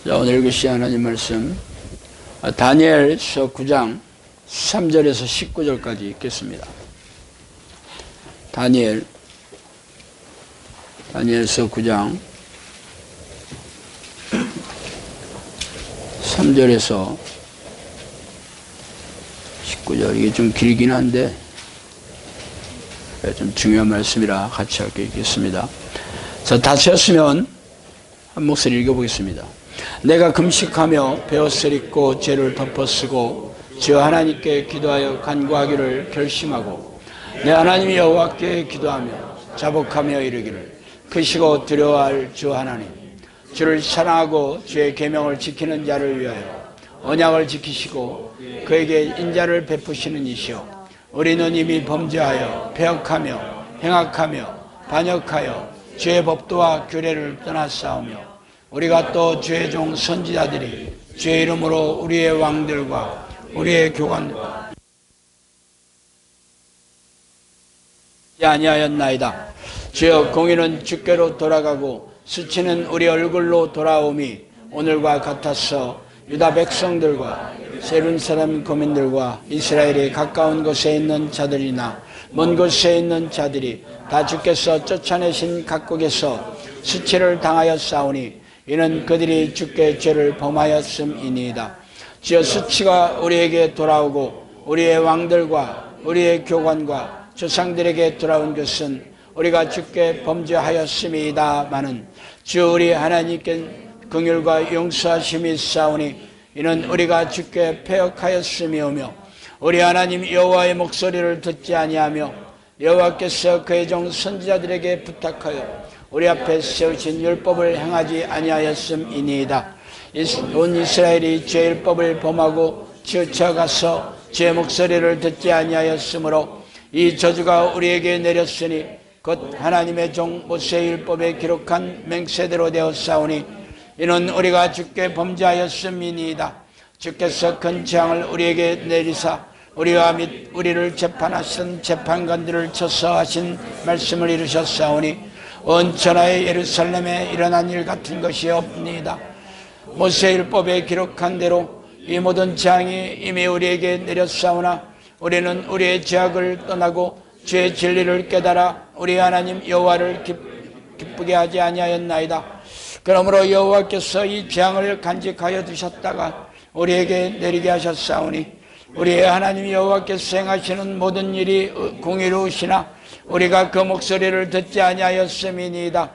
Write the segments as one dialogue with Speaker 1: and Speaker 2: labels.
Speaker 1: 자, 오늘 읽으신 하나님 말씀 다니엘서 9장 3절에서 19절까지 읽겠습니다. 다니엘서 9장 3절에서 19절. 이게 좀 길긴 한데 좀 중요한 말씀이라 같이 함께 읽겠습니다. 자, 다 쳤으면 한 목소리 읽어보겠습니다. 내가 금식하며 베옷을 입고 죄를 덮어쓰고 주 하나님께 기도하여 간구하기를 결심하고 내 하나님 여호와께 기도하며 자복하며 이르기를 크시고 두려워할 주 하나님, 주를 사랑하고 주의 계명을 지키는 자를 위하여 언약을 지키시고 그에게 인자를 베푸시는 이시여, 우리는 이미 범죄하여 패역하며 행악하며 반역하여 주의 법도와 규례를 떠났사오며 우리가 또 주의 종 선지자들이 주의 이름으로 우리의 왕들과 우리의 교관들과 아니하였나이다. 주여, 공의는 주께로 돌아가고 수치는 우리 얼굴로 돌아오미 오늘과 같아서 유다 백성들과 세륜 사람 거민들과 이스라엘이 가까운 곳에 있는 자들이나 먼 곳에 있는 자들이 다 주께서 쫓아내신 각국에서 수치를 당하여 싸우니 이는 그들이 주께 죄를 범하였음이니이다. 주여, 수치가 우리에게 돌아오고 우리의 왕들과 우리의 교관과 조상들에게 돌아온 것은 우리가 주께 범죄하였음이다마는 주 우리 하나님께 긍휼과 용서하심이 있사오니 이는 우리가 주께 패역하였음이오며 우리 하나님 여호와의 목소리를 듣지 아니하며 여호와께서 그의 종 선지자들에게 부탁하여 우리 앞에 세우신 율법을 행하지 아니하였음이니이다. 온 이스라엘이 주의 율법을 범하고 치우쳐가서 주의 목소리를 듣지 아니하였으므로 이 저주가 우리에게 내렸으니 곧 하나님의 종 모세의 율법에 기록한 맹세대로 되었사오니 이는 우리가 주께 범죄하였음이니이다. 주께서 큰 재앙을 우리에게 내리사 우리와 및 우리를 재판하신 재판관들을 쳐서 하신 말씀을 이루셨사오니 온 천하의 예루살렘에 일어난 일 같은 것이 없니이다. 모세 율법에 기록한 대로 이 모든 재앙이 이미 우리에게 내렸사오나 우리는 우리의 죄악을 떠나고 주의 진리를 깨달아 우리 하나님 여호와를 기쁘게 하지 아니하였나이다. 그러므로 여호와께서 이 재앙을 간직하여 두셨다가 우리에게 내리게 하셨사오니 우리의 하나님 여호와께서 행하시는 모든 일이 공의로우시나 우리가 그 목소리를 듣지 아니하였음이니이다.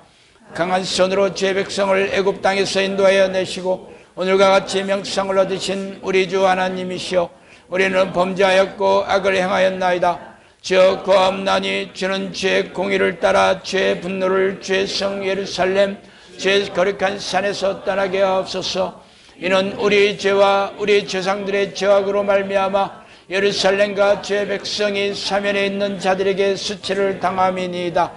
Speaker 1: 강한 손으로 주의 백성을 애굽 땅에서 인도하여 내시고 오늘과 같이 명성을 얻으신 우리 주 하나님이시여, 우리는 범죄하였고 악을 행하였나이다. 주여, 고함나니 주는 주의 공의를 따라 주의 분노를 주의 성 예루살렘 주의 거룩한 산에서 떠나게 하옵소서. 이는 우리의 죄와 우리 조상들의 죄악으로 말미암아 예루살렘과 주의 백성이 사면에 있는 자들에게 수치를 당함이니이다.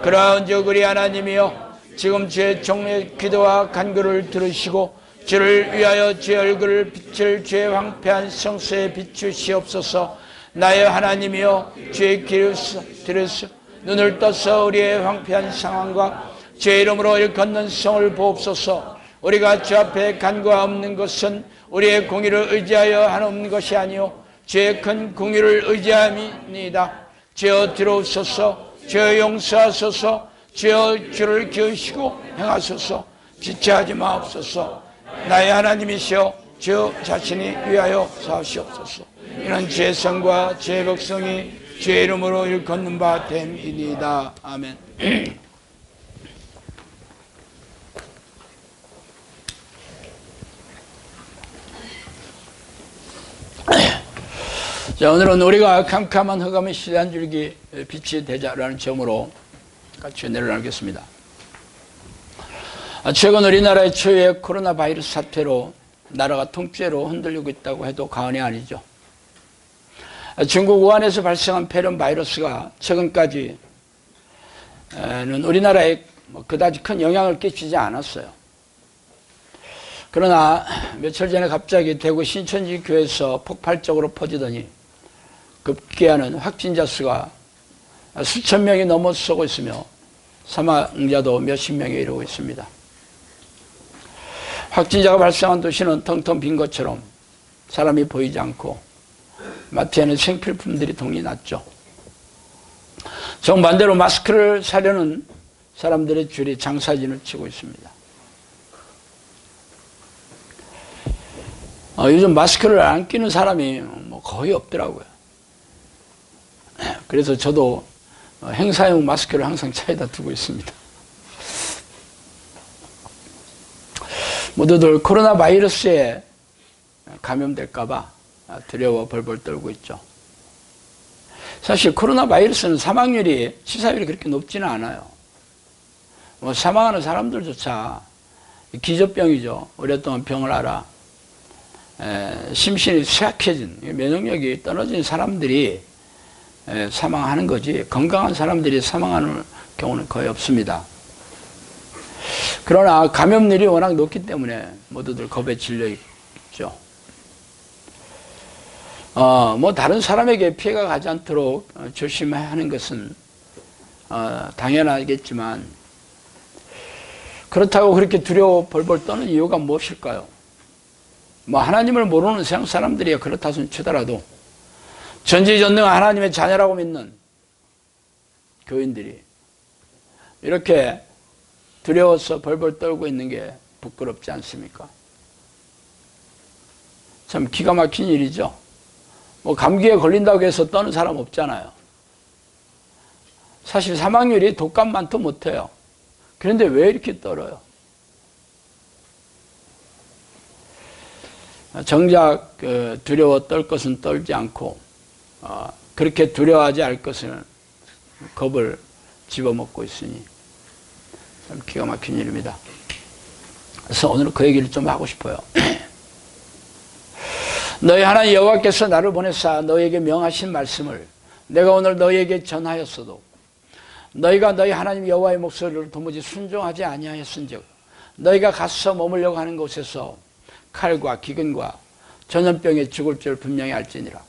Speaker 1: 그러한즉 우리 하나님이여, 지금 주의 종의 기도와 간구를 들으시고 주를 위하여 주의 얼굴을 비칠 주의 황폐한 성소에 비추시옵소서. 나의 하나님이여, 주의 길을 들으소 눈을 떠서 우리의 황폐한 상황과 주의 이름으로 일컫는 성을 보옵소서. 우리가 주 앞에 간구하옵는 것은 우리의 공의를 의지하여 하옵는 것이 아니요 주의 큰 공의를 의지함이니이다. 주여 들어오소서. 주여 용서하소서. 주여 주를 기으시고 행하소서. 지체하지 마옵소서. 나의 하나님이시여, 주 자신이 위하여 사하시옵소서. 이는 주의 성과 주의 백성이 주의 이름으로 일컫는 바 됨이니이다. 아멘. 자, 오늘은 우리가 캄캄한 흑암의 시대 한 줄기 빛이 되자라는 점으로 같이 은혜를 나누겠습니다. 최근 우리나라의 초유의 코로나 바이러스 사태로 나라가 통째로 흔들리고 있다고 해도 과언이 아니죠. 중국 우한에서 발생한 폐렴 바이러스가 최근까지는 우리나라에 그다지 큰 영향을 끼치지 않았어요. 그러나 며칠 전에 갑자기 대구 신천지 교회에서 폭발적으로 퍼지더니 급기야는 확진자 수가 수천 명이 넘어서고 있으며 사망자도 몇십 명에 이르고 있습니다. 확진자가 발생한 도시는 텅텅 빈 것처럼 사람이 보이지 않고 마트에는 생필품들이 동이 났죠. 정반대로 마스크를 사려는 사람들의 줄이 장사진을 치고 있습니다. 요즘 마스크를 안 끼는 사람이 뭐 거의 없더라고요. 그래서 저도 행사용 마스크를 항상 차에다 두고 있습니다. 모두들 코로나 바이러스에 감염될까봐 두려워 벌벌 떨고 있죠. 사실 코로나 바이러스는 사망률이, 치사율이 그렇게 높지는 않아요. 뭐 사망하는 사람들조차 기저병이죠. 오랫동안 병을 앓아 심신이 쇠약해진, 면역력이 떨어진 사람들이 사망하는 거지, 건강한 사람들이 사망하는 경우는 거의 없습니다. 그러나 감염률이 워낙 높기 때문에 모두들 겁에 질려 있죠. 뭐 다른 사람에게 피해가 가지 않도록 조심해야 하는 것은 당연하겠지만, 그렇다고 그렇게 두려워 벌벌 떠는 이유가 무엇일까요? 뭐 하나님을 모르는 세상 사람들이 그렇다 손 치더라도 전지전능한 하나님의 자녀라고 믿는 교인들이 이렇게 두려워서 벌벌 떨고 있는 게 부끄럽지 않습니까? 참 기가 막힌 일이죠. 뭐 감기에 걸린다고 해서 떠는 사람 없잖아요. 사실 사망률이 독감만도 못해요. 그런데 왜 이렇게 떨어요? 정작 두려워 떨 것은 떨지 않고 그렇게 두려워하지 않을 것은 겁을 집어먹고 있으니 참 기가 막힌 일입니다. 그래서 오늘은 그 얘기를 좀 하고 싶어요. 너희 하나님 여호와께서 나를 보내사 너희에게 명하신 말씀을 내가 오늘 너희에게 전하였어도 너희가 너희 하나님 여호와의 목소리를 도무지 순종하지 아니하였은즉 너희가 가서 머물려고 하는 곳에서 칼과 기근과 전염병에 죽을 줄 분명히 알지니라.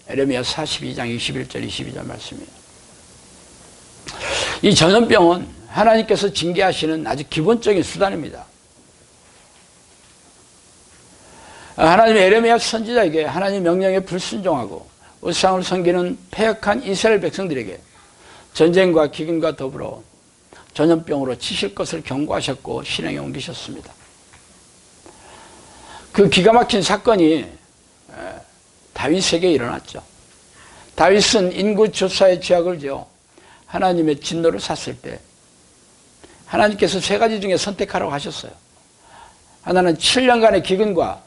Speaker 1: 에레미야 42장 21절 22절 말씀이에요. 이 전염병은 하나님께서 징계하시는 아주 기본적인 수단입니다. 하나님의 에레미야 선지자에게 하나님 명령에 불순종하고 우상을 섬기는 패역한 이스라엘 백성들에게 전쟁과 기근과 더불어 전염병으로 치실 것을 경고하셨고 실행에 옮기셨습니다. 그 기가 막힌 사건이 다윗에게 일어났죠. 다윗은 인구 조사의 죄악을 지어 하나님의 진노를 샀을 때 하나님께서 세 가지 중에 선택하라고 하셨어요. 하나는 7년간의 기근과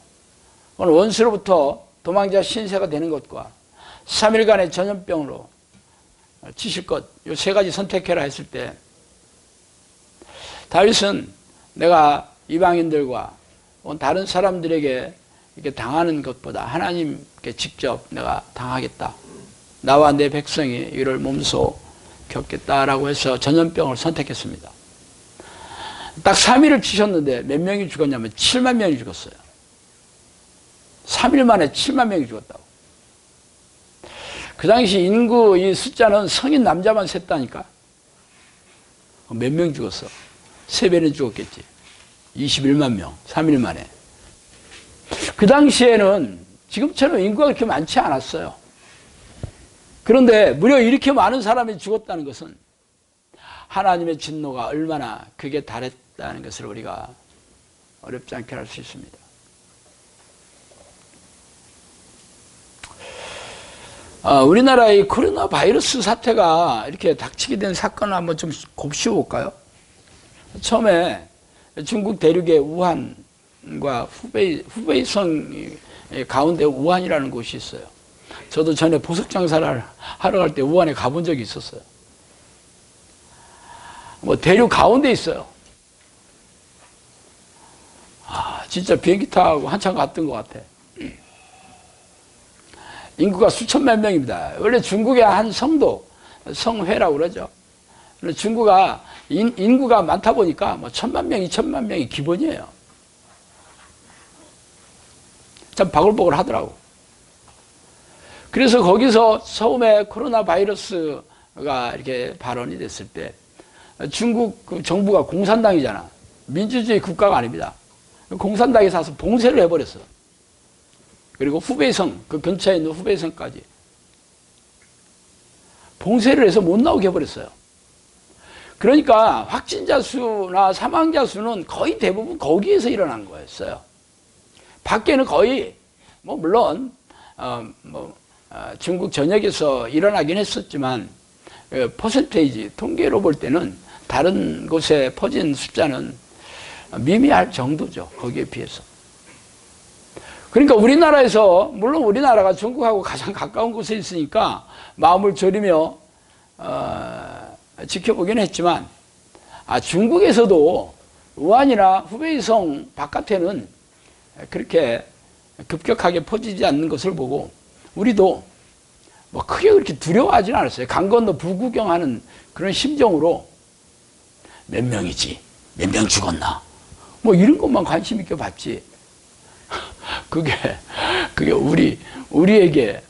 Speaker 1: 원수로부터 도망자 신세가 되는 것과 3일간의 전염병으로 치실 것, 이 세 가지 선택해라 했을 때 다윗은 내가 이방인들과 다른 사람들에게 이렇게 당하는 것보다 하나님께 직접 내가 당하겠다. 나와 내 백성이 이를 몸소 겪겠다라고 해서 전염병을 선택했습니다. 딱 3일을 치셨는데 몇 명이 죽었냐면 7만 명이 죽었어요. 3일 만에 7만 명이 죽었다고. 그 당시 인구 이 숫자는 성인 남자만 셌다니까. 몇 명 죽었어? 3배는 죽었겠지. 21만 명, 3일 만에. 그 당시에는 지금처럼 인구가 그렇게 많지 않았어요. 그런데 무려 이렇게 많은 사람이 죽었다는 것은 하나님의 진노가 얼마나 극에 달했다는 것을 우리가 어렵지 않게 알 수 있습니다. 우리나라의 코로나 바이러스 사태가 이렇게 닥치게 된 사건을 한번 좀 곱씹어볼까요? 처음에 중국 대륙의 우한과 후베이성 가운데 우한이라는 곳이 있어요. 저도 전에 보석 장사를 하러 갈 때 우한에 가본 적이 있었어요. 뭐 대륙 가운데 있어요. 진짜 비행기 타고 한참 갔던 것 같아. 인구가 수천만 명입니다. 원래 중국의 한 성도, 성회라고 그러죠. 중국가 인구가 많다 보니까 뭐 1,000만 명, 2,000만 명이 기본이에요. 참 바글바글 하더라고. 그래서 거기서 처음에 코로나 바이러스가 이렇게 발언이 됐을 때 중국 정부가 공산당이잖아. 민주주의 국가가 아닙니다. 공산당에 사서 봉쇄를 해버렸어. 그리고 후베이성, 그 근처에 있는 후베이성까지 봉쇄를 해서 못 나오게 해버렸어요. 그러니까 확진자 수나 사망자 수는 거의 대부분 거기에서 일어난 거였어요. 밖에는 거의 물론 중국 전역에서 일어나긴 했었지만 퍼센테이지 통계로 볼 때는 다른 곳에 퍼진 숫자는 미미할 정도죠. 거기에 비해서. 그러니까 우리나라에서 물론 우리나라가 중국하고 가장 가까운 곳에 있으니까 마음을 졸이며 지켜보긴 했지만 중국에서도 우한이나 후베이성 바깥에는 그렇게 급격하게 퍼지지 않는 것을 보고 우리도 크게 그렇게 두려워하지는 않았어요. 강 건너 부구경하는 그런 심정으로 몇 명이지, 몇 명 죽었나, 이런 것만 관심 있게 봤지. 그게 우리에게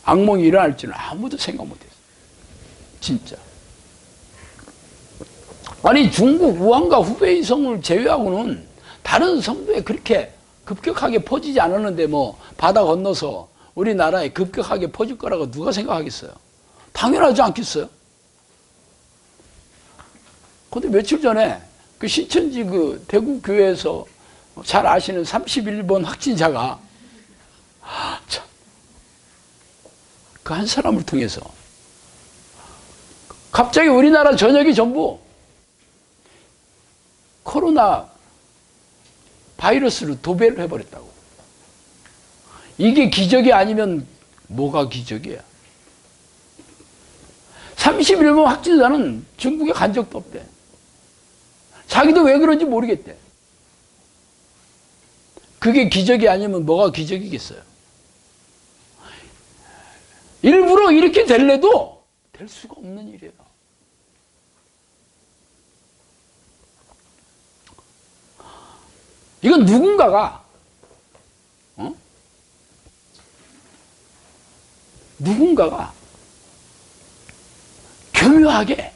Speaker 1: 악몽이 일어날 줄은 아무도 생각 못했어요. 진짜. 아니 중국 우한과 후베이성을 제외하고는 다른 성도에 그렇게 급격하게 퍼지지 않았는데 바다 건너서 우리나라에 급격하게 퍼질 거라고 누가 생각하겠어요? 당연하지 않겠어요? 근데 며칠 전에 그 신천지 그 대구 교회에서 잘 아시는 31번 확진자가 그 한 사람을 통해서 갑자기 우리나라 전역이 전부 코로나 바이러스로 도배를 해버렸다고. 이게 기적이 아니면 뭐가 기적이야? 31번 확진자는 중국에 간 적도 없대. 자기도 왜 그런지 모르겠대. 그게 기적이 아니면 뭐가 기적이겠어요? 일부러 이렇게 될래도 될 수가 없는 일이에요. 이건 누군가가 교묘하게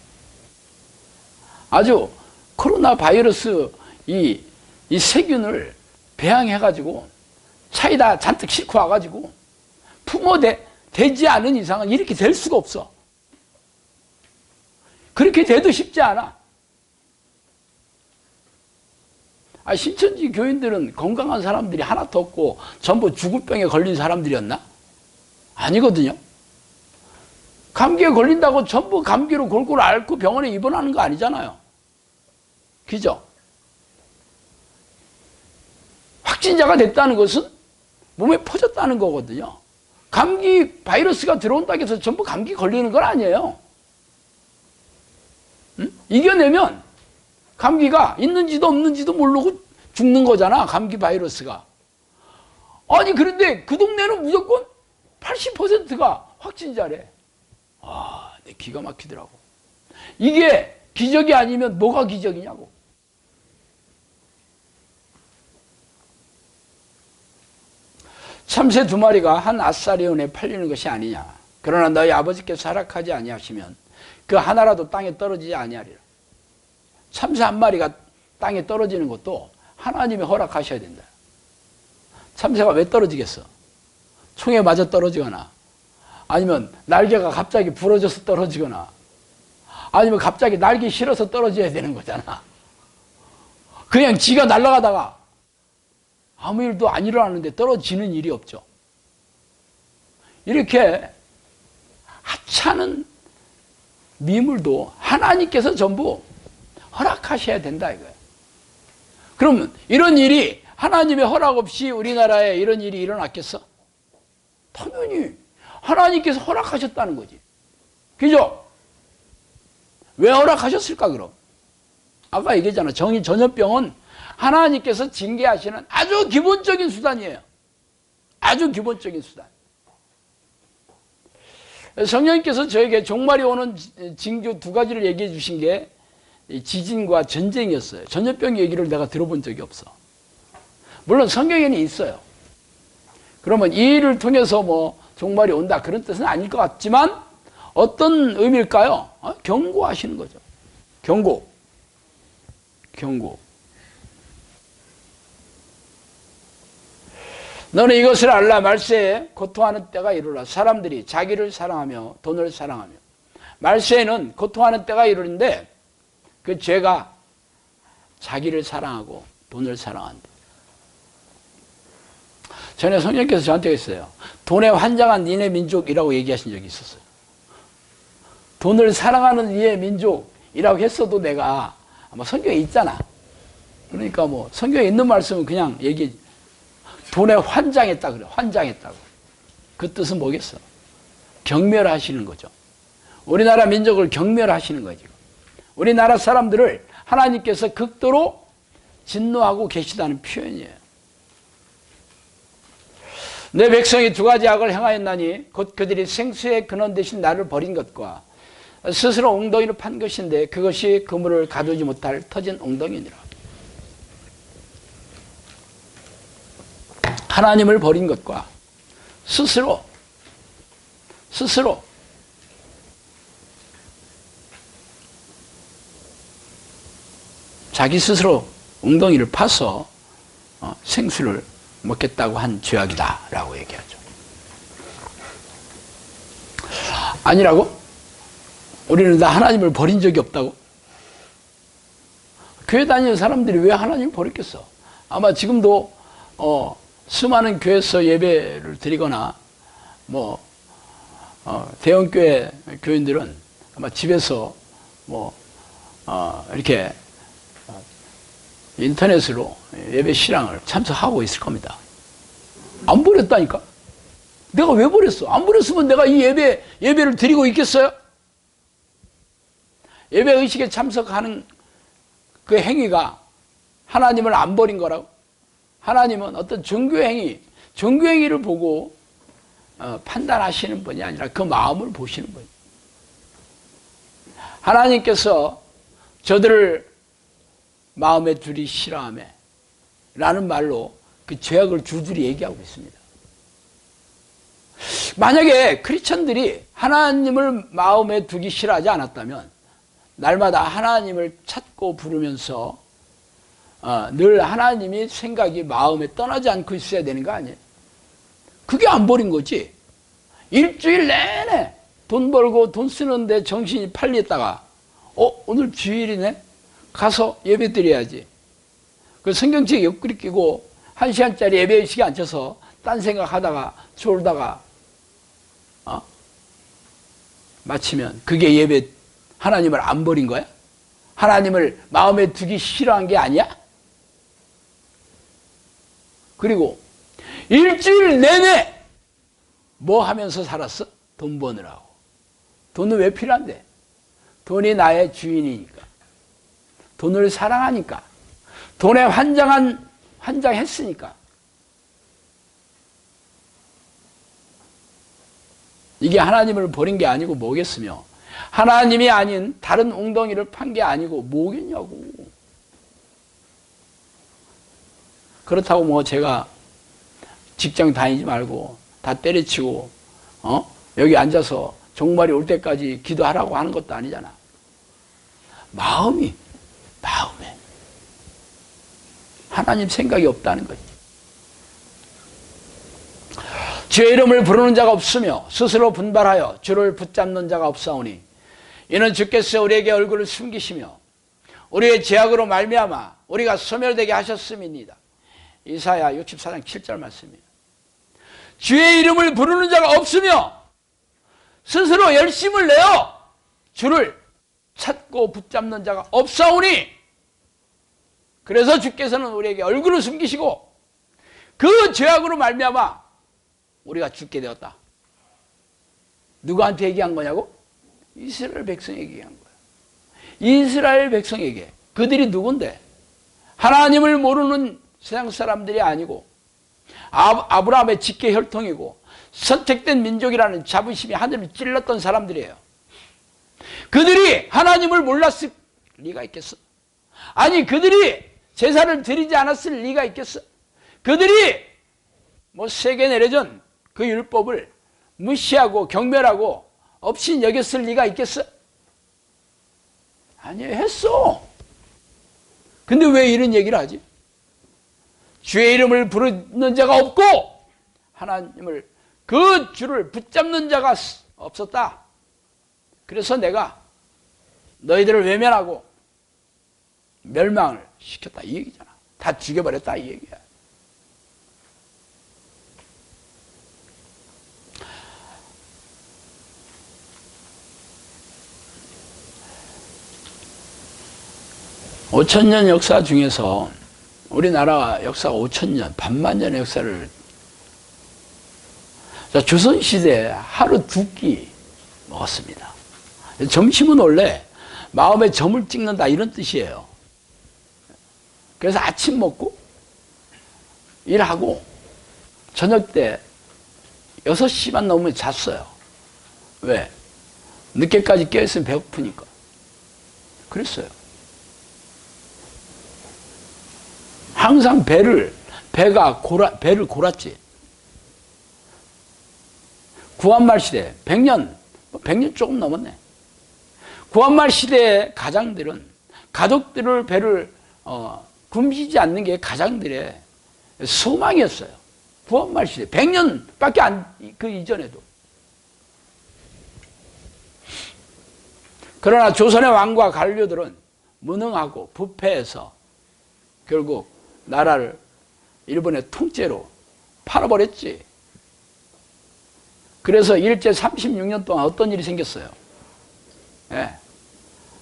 Speaker 1: 아주 코로나 바이러스 이 세균을 배양해가지고 차에다 잔뜩 싣고 와가지고 품어대지 않은 이상은 이렇게 될 수가 없어. 그렇게 돼도 쉽지 않아. 신천지 교인들은 건강한 사람들이 하나도 없고 전부 죽을 병에 걸린 사람들이었나? 아니거든요. 감기에 걸린다고 전부 감기로 골골 앓고 병원에 입원하는 거 아니잖아요. 그죠? 확진자가 됐다는 것은 몸에 퍼졌다는 거거든요. 감기 바이러스가 들어온다고 해서 전부 감기 걸리는 건 아니에요. 응? 이겨내면 감기가 있는지도 없는지도 모르고 죽는 거잖아. 감기 바이러스가. 아니 그런데 그 동네는 무조건 80%가 확진자래. 내 기가 막히더라고. 이게 기적이 아니면 뭐가 기적이냐고. 참새 2마리가 한 아사리온에 팔리는 것이 아니냐. 그러나 너희 아버지께서 허락하지 아니하시면 그 하나라도 땅에 떨어지지 아니하리라. 참새 1마리가 땅에 떨어지는 것도 하나님이 허락하셔야 된다. 참새가 왜 떨어지겠어? 총에 맞아 떨어지거나 아니면 날개가 갑자기 부러져서 떨어지거나 아니면 갑자기 날개 실어서 떨어져야 되는 거잖아. 그냥 지가 날아가다가 아무 일도 안 일어나는데 떨어지는 일이 없죠. 이렇게 하찮은 미물도 하나님께서 전부 허락하셔야 된다 이거예요. 그러면 이런 일이 하나님의 허락 없이 우리나라에 이런 일이 일어났겠어? 당연히 하나님께서 허락하셨다는 거지. 그죠? 왜 허락하셨을까 그럼? 아까 얘기했잖아. 전염병은 하나님께서 징계하시는 아주 기본적인 수단이에요. 아주 기본적인 수단. 성령님께서 저에게 종말이 오는 징조 2가지를 얘기해 주신 게 지진과 전쟁이었어요. 전염병 얘기를 내가 들어본 적이 없어. 물론 성경에는 있어요. 그러면 이 일을 통해서 종말이 온다 그런 뜻은 아닐 것 같지만 어떤 의미일까요? 경고하시는 거죠. 경고. 너는 이것을 알라. 말세에 고통하는 때가 이르라. 사람들이 자기를 사랑하며 돈을 사랑하며. 말세에는 고통하는 때가 이르는데 그 죄가 자기를 사랑하고 돈을 사랑한다. 전에 성령께서 저한테 했어요. 돈에 환장한 니네 민족이라고 얘기하신 적이 있었어요. 돈을 사랑하는 니네 민족이라고 했어도 내가 아마 성경에 있잖아. 그러니까 뭐 성경에 있는 말씀은 그냥 얘기해. 돈에 환장했다 그래. 환장했다고. 그 뜻은 뭐겠어? 경멸하시는 거죠. 우리나라 민족을 경멸하시는 거죠. 우리나라 사람들을 하나님께서 극도로 진노하고 계시다는 표현이에요. 내 백성이 두 가지 악을 행하였나니 곧 그들이 생수의 근원 대신 나를 버린 것과 스스로 엉덩이를 판 것인데 그것이 그물을 가두지 못할 터진 엉덩이니라. 하나님을 버린 것과 스스로 자기 스스로 엉덩이를 파서 생수를 먹겠다고 한 죄악이다 라고 얘기하죠. 아니라고? 우리는 다 하나님을 버린 적이 없다고? 교회 다니는 사람들이 왜 하나님을 버렸겠어? 아마 지금도 수많은 교회에서 예배를 드리거나 대형교회 교인들은 아마 집에서 이렇게 인터넷으로 예배 실황을 참석하고 있을 겁니다. 안 버렸다니까? 내가 왜 버렸어? 안 버렸으면 내가 이 예배를 드리고 있겠어요? 예배 의식에 참석하는 그 행위가 하나님을 안 버린 거라고? 하나님은 어떤 정교행위를 보고 판단하시는 분이 아니라 그 마음을 보시는 분이에요. 하나님께서 저들을 마음에 두리 싫어하며 라는 말로 그 죄악을 줄줄이 얘기하고 있습니다. 만약에 크리스천들이 하나님을 마음에 두기 싫어하지 않았다면 날마다 하나님을 찾고 부르면서 늘 하나님이 생각이 마음에 떠나지 않고 있어야 되는 거 아니에요? 그게 안 버린 거지. 일주일 내내 돈 벌고 돈 쓰는데 정신이 팔렸다가 오늘 주일이네? 가서 예배 드려야지. 그 성경책 옆구리 끼고 1시간짜리 예배의식에 앉아서 딴 생각하다가 졸다가 마치면 그게 예배 하나님을 안 버린 거야? 하나님을 마음에 두기 싫어한 게 아니야? 그리고 일주일 내내 뭐 하면서 살았어? 돈 버느라고. 돈은 왜 필요한데? 돈이 나의 주인이니까. 돈을 사랑하니까. 돈에 환장했으니까. 이게 하나님을 버린 게 아니고 뭐겠으며, 하나님이 아닌 다른 엉덩이를 판 게 아니고 뭐겠냐고. 그렇다고 뭐 제가 직장 다니지 말고 다 때려치고 여기 앉아서 종말이 올 때까지 기도하라고 하는 것도 아니잖아. 마음에 하나님 생각이 없다는 거지. 주의 이름을 부르는 자가 없으며 스스로 분발하여 주를 붙잡는 자가 없사오니 이는 주께서 우리에게 얼굴을 숨기시며 우리의 죄악으로 말미암아 우리가 소멸되게 하셨음이니이다. 이사야 64장 7절 말씀이에요. 주의 이름을 부르는 자가 없으며 스스로 열심을 내어 주를 찾고 붙잡는 자가 없사오니, 그래서 주께서는 우리에게 얼굴을 숨기시고 그 죄악으로 말미암아 우리가 죽게 되었다. 누구한테 얘기한 거냐고? 이스라엘 백성에게 얘기한 거야. 이스라엘 백성에게. 그들이 누군데? 하나님을 모르는 세상 사람들이 아니고 아브라함의 직계 혈통이고 선택된 민족이라는 자부심이 하늘을 찔렀던 사람들이에요. 그들이 하나님을 몰랐을 리가 있겠어? 아니, 그들이 제사를 드리지 않았을 리가 있겠어? 그들이 세계 내려전 그 율법을 무시하고 경멸하고 없인 여겼을 리가 있겠어? 아니에요. 했어. 근데 왜 이런 얘기를 하지? 주의 이름을 부르는 자가 없고 하나님을 그 줄을 붙잡는 자가 없었다. 그래서 내가 너희들을 외면하고 멸망을 시켰다 이 얘기잖아. 다 죽여버렸다 이 얘기야. (5000년) 역사 중에서 우리나라 역사가 5000년, 반만년의 역사를 조선시대에 하루 2끼 먹었습니다. 점심은 원래 마음에 점을 찍는다 이런 뜻이에요. 그래서 아침 먹고 일하고 저녁 때 6시만 넘으면 잤어요. 왜? 늦게까지 깨어있으면 배고프니까. 그랬어요. 항상 배를 골았지. 구한말 시대, 100년 조금 넘었네. 구한말 시대의 가장들은 가족들을 배를 굶기지 않는 게 가장들의 소망이었어요. 구한말 시대, 100년밖에 그 이전에도. 그러나 조선의 왕과 관료들은 무능하고 부패해서 결국 나라를 일본의 통째로 팔아버렸지. 그래서 일제 36년 동안 어떤 일이 생겼어요? 예.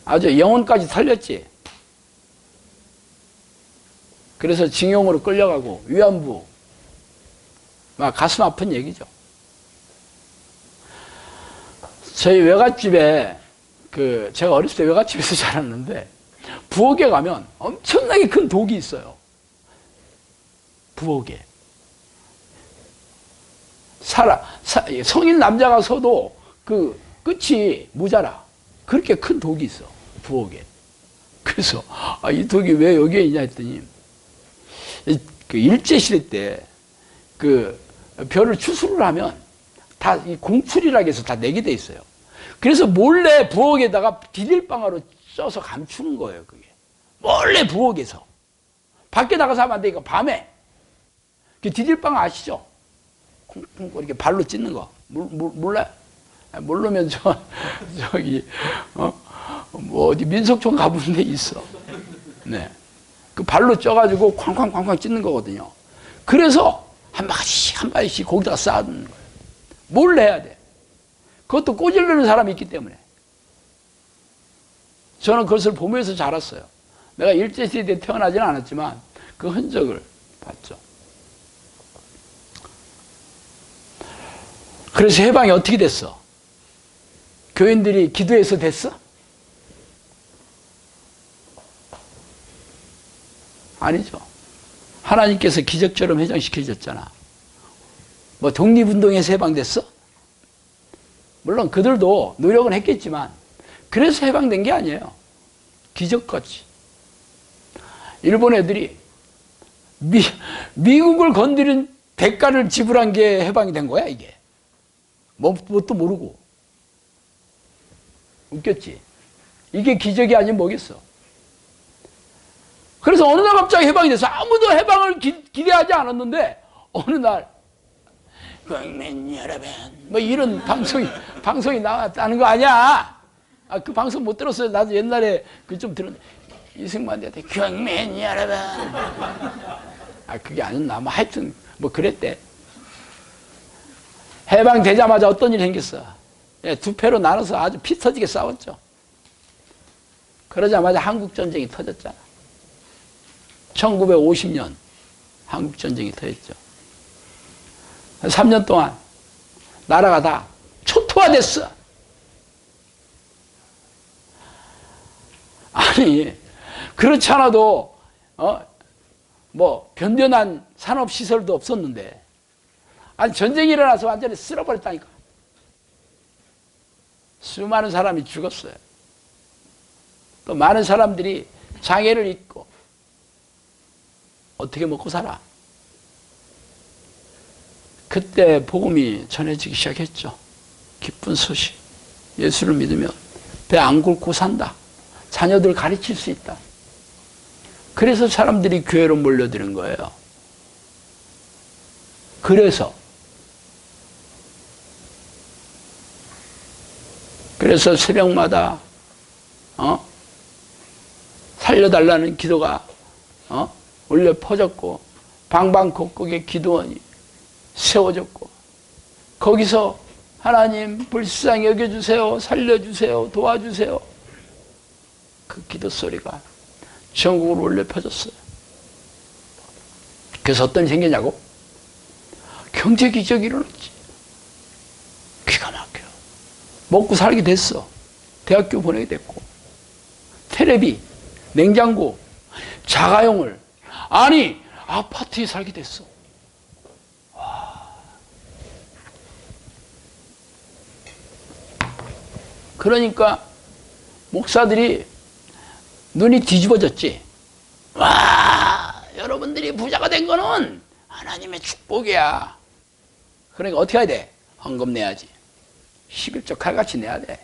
Speaker 1: 아주 영혼까지 털렸지. 그래서 징용으로 끌려가고 위안부. 막 가슴 아픈 얘기죠. 저희 외갓집에 제가 어렸을 때 외갓집에서 자랐는데 부엌에 가면 엄청나게 큰 독이 있어요. 부엌에. 성인 남자가 서도 그 끝이 모자라. 그렇게 큰 독이 있어. 부엌에. 그래서 이 독이 왜 여기에 있냐 했더니 그 일제시대 때 그 벼를 추수를 하면 다 이 공풀이라고 해서 다 내게 돼 있어요. 그래서 몰래 부엌에다가 디딜방아로 쪄서 감추는 거예요. 그게 몰래 부엌에서. 밖에 나가서 하면 안 되니까 밤에. 그 디딜방 아시죠? 콩콩 이렇게 발로 찢는 거. 몰라요? 모르면 저기 뭐 어디 민속촌 가보는 데 있어. 네. 그 발로 쪄가지고 쾅쾅쾅쾅 찢는 거거든요. 그래서 한 마디씩 거기다가 쌓는 거예요. 몰래 해야 돼. 그것도 꼬질르는 사람이 있기 때문에. 저는 그것을 보면서 자랐어요. 내가 일제시대에 태어나지는 않았지만 그 흔적을 봤죠. 그래서 해방이 어떻게 됐어? 교인들이 기도해서 됐어? 아니죠. 하나님께서 기적처럼 해방시켜줬잖아. 뭐 독립운동에서 해방됐어? 물론 그들도 노력은 했겠지만 그래서 해방된 게 아니에요. 기적같이. 일본 애들이 미국을 건드린 대가를 지불한 게 해방이 된 거야 이게. 뭣도 모르고. 웃겼지? 이게 기적이 아니면 뭐겠어? 그래서 어느 날 갑자기 해방이 돼서 아무도 해방을 기대하지 않았는데 어느 날 국민 여러분 뭐 이런 방송이 나왔다는 거 아니야? 그 방송 못 들었어요. 나도 옛날에 좀 들었는데 이승만한테 국민 여러분 그게 아니었나? 뭐 하여튼 뭐 그랬대. 해방되자마자 어떤 일이 생겼어? 두 패로 나눠서 아주 피 터지게 싸웠죠. 그러자마자 한국전쟁이 터졌잖아. 1950년 한국전쟁이 터졌죠. 3년 동안 나라가 다 초토화됐어. 아니 그렇지 않아도 뭐 변변한 산업시설도 없었는데 아니 전쟁이 일어나서 완전히 쓸어버렸다니까. 수많은 사람이 죽었어요. 또 많은 사람들이 장애를 입고 어떻게 먹고 살아? 그때 복음이 전해지기 시작했죠. 기쁜 소식. 예수를 믿으면 배 안 굶고 산다. 자녀들 가르칠 수 있다. 그래서 사람들이 교회로 몰려드는 거예요. 그래서 그래서 새벽마다 살려달라는 기도가 울려 퍼졌고 방방곡곡에 기도원이 세워졌고 거기서 하나님 불쌍히 여겨주세요, 살려주세요, 도와주세요. 그 기도 소리가 전국으로 울려 퍼졌어요. 그래서 어떤 일이 생기냐고? 경제 기적이 일어났지. 기가 막혀요. 먹고 살게 됐어. 대학교 보내게 됐고 테레비, 냉장고, 자가용을 아니 아파트에 살게 됐어. 와. 그러니까 목사들이 눈이 뒤집어졌지. 와, 여러분들이 부자가 된 거는 하나님의 축복이야. 그러니까 어떻게 해야 돼? 헌금 내야지. 11조 칼같이 내야 돼.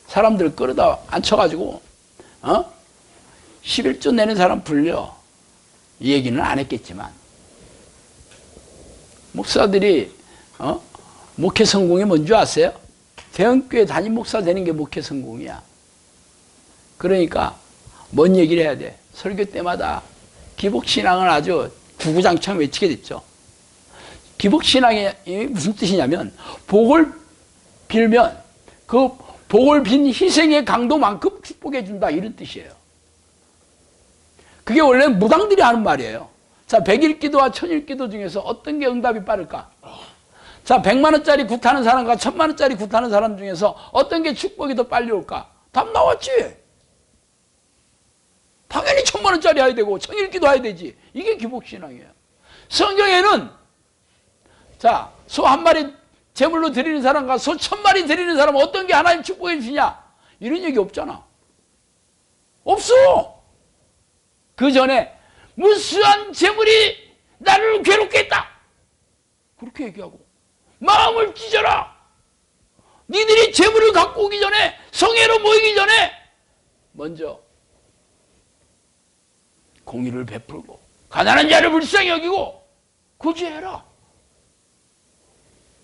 Speaker 1: 사람들 끌어다 앉혀가지고 11조 내는 사람 불려. 이 얘기는 안 했겠지만 목사들이 목회 성공이 뭔지 아세요? 대형교회 담임 목사 되는 게 목회 성공이야. 그러니까 뭔 얘기를 해야 돼? 설교 때마다 기복신앙을 아주 구구장창 외치게 됐죠. 기복신앙이 무슨 뜻이냐면 복을 빌면 그 복을 빈 희생의 강도만큼 축복해 준다, 이런 뜻이에요. 그게 원래 무당들이 하는 말이에요. 자, 100일 기도와 1000일 기도 중에서 어떤 게 응답이 빠를까? 자, 100만 원짜리 굿하는 사람과 1000만 원짜리 굿하는 사람 중에서 어떤 게 축복이 더 빨리 올까? 답 나왔지. 당연히 1000만 원짜리 해야 되고 1000일 기도 해야 되지. 이게 기복신앙이에요. 성경에는 자, 소 한 마리 제물로 드리는 사람과 소 1000마리 드리는 사람은 어떤 게 하나님 축복해 주시냐? 이런 얘기 없잖아. 없어. 그 전에 무수한 재물이 나를 괴롭게 했다. 그렇게 얘기하고 마음을 찢어라. 니들이 재물을 갖고 오기 전에, 성회로 모이기 전에 먼저 공의를 베풀고 가난한 자를 불쌍히 여기고 구제해라.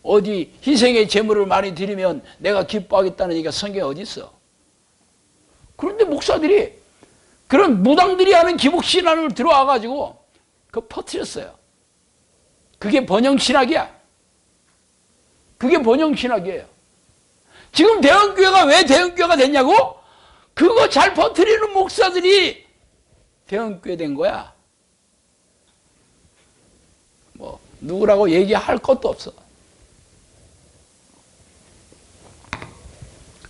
Speaker 1: 어디 희생의 재물을 많이 드리면 내가 기뻐하겠다는 얘기가 성경에 어디 있어? 그런데 목사들이 그런 무당들이 하는 기복신앙을 들어와가지고 그 퍼뜨렸어요. 그게 번영신학이야. 그게 번영신학이에요. 지금 대형교회가 왜 대형교회가 됐냐고? 그거 잘 퍼뜨리는 목사들이 대형교회 된 거야. 뭐 누구라고 얘기할 것도 없어.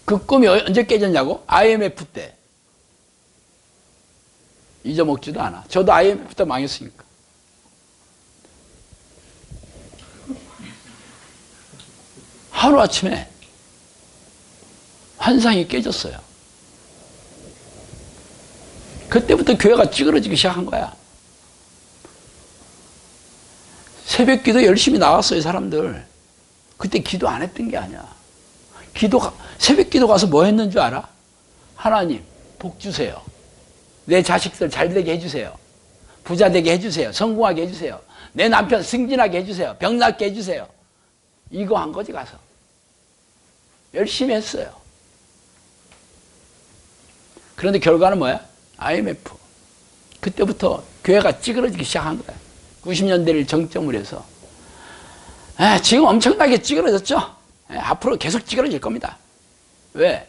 Speaker 1: 그 꿈이 언제 깨졌냐고? IMF 때. 잊어먹지도 않아. 저도 IMF 때 망했으니까. 하루아침에 환상이 깨졌어요. 그때부터 교회가 찌그러지기 시작한 거야. 새벽 기도 열심히 나왔어요, 사람들. 그때 기도 안 했던 게 아니야. 새벽 기도 가서 뭐 했는 줄 알아? 하나님, 복 주세요. 내 자식들 잘 되게 해주세요. 부자 되게 해주세요. 성공하게 해주세요. 내 남편 승진하게 해주세요. 병 낫게 해주세요. 이거 한 거지, 가서. 열심히 했어요. 그런데 결과는 뭐야? IMF. 그때부터 교회가 찌그러지기 시작한 거야. 90년대를 정점으로 해서. 지금 엄청나게 찌그러졌죠? 앞으로 계속 찌그러질 겁니다. 왜?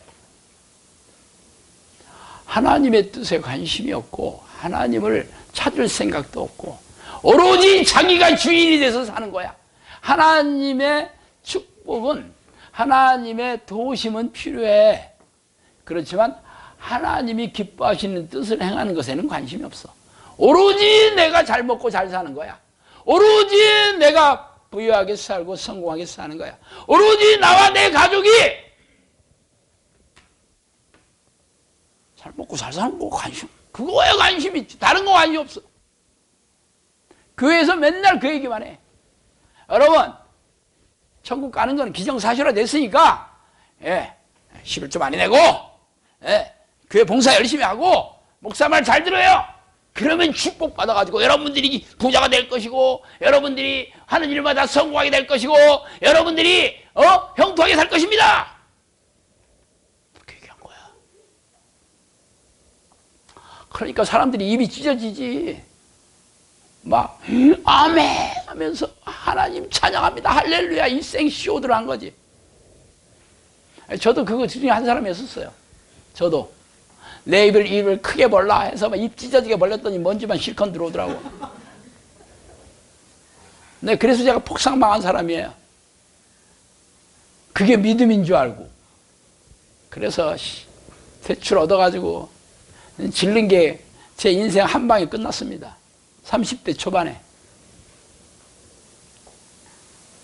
Speaker 1: 하나님의 뜻에 관심이 없고 하나님을 찾을 생각도 없고 오로지 자기가 주인이 돼서 사는 거야. 하나님의 축복은, 하나님의 도우심은 필요해. 그렇지만 하나님이 기뻐하시는 뜻을 행하는 것에는 관심이 없어. 오로지 내가 잘 먹고 잘 사는 거야. 오로지 내가 부유하게 살고 성공하게 사는 거야. 오로지 나와 내 가족이 잘 먹고 잘 사는 거 관심, 그거에 관심 있지. 다른 거 관심 없어. 교회에서 맨날 그 얘기만 해. 여러분, 천국 가는 건 기정사실화 됐으니까 11조 많이 내고 교회 봉사 열심히 하고 목사 말 잘 들어요. 그러면 축복 받아가지고 여러분들이 부자가 될 것이고 여러분들이 하는 일마다 성공하게 될 것이고 여러분들이 형통하게 살 것입니다. 그러니까 사람들이 입이 찢어지지. 막 아멘 하면서 하나님 찬양합니다 할렐루야 이 생쇼들 한 거지. 저도 그거 중에 한 사람이었어요. 저도 내 입을 크게 벌라 해서 막 입 찢어지게 벌렸더니 먼지만 실컷 들어오더라고. 네, 그래서 제가 폭삭망한 사람이에요. 그게 믿음인 줄 알고. 그래서 대출 얻어가지고 질른 게 제 인생 한 방에 끝났습니다. 30대 초반에.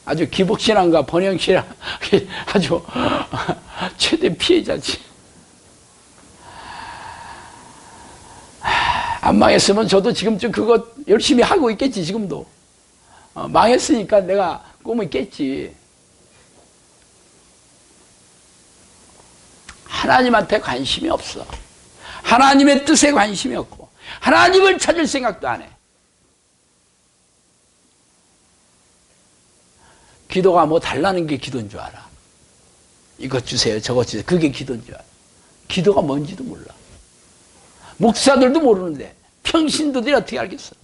Speaker 1: 아주 기복신앙과 번영신앙 아주 최대 피해자지. 안 망했으면 저도 지금쯤 그거 열심히 하고 있겠지. 지금도 망했으니까 내가 꿈을 깼지. 하나님한테 관심이 없어. 하나님의 뜻에 관심이 없고 하나님을 찾을 생각도 안 해. 기도가 뭐 달라는 게 기도인 줄 알아. 이것 주세요 저것 주세요 그게 기도인 줄 알아. 기도가 뭔지도 몰라. 목사들도 모르는데 평신도들이 어떻게 알겠어.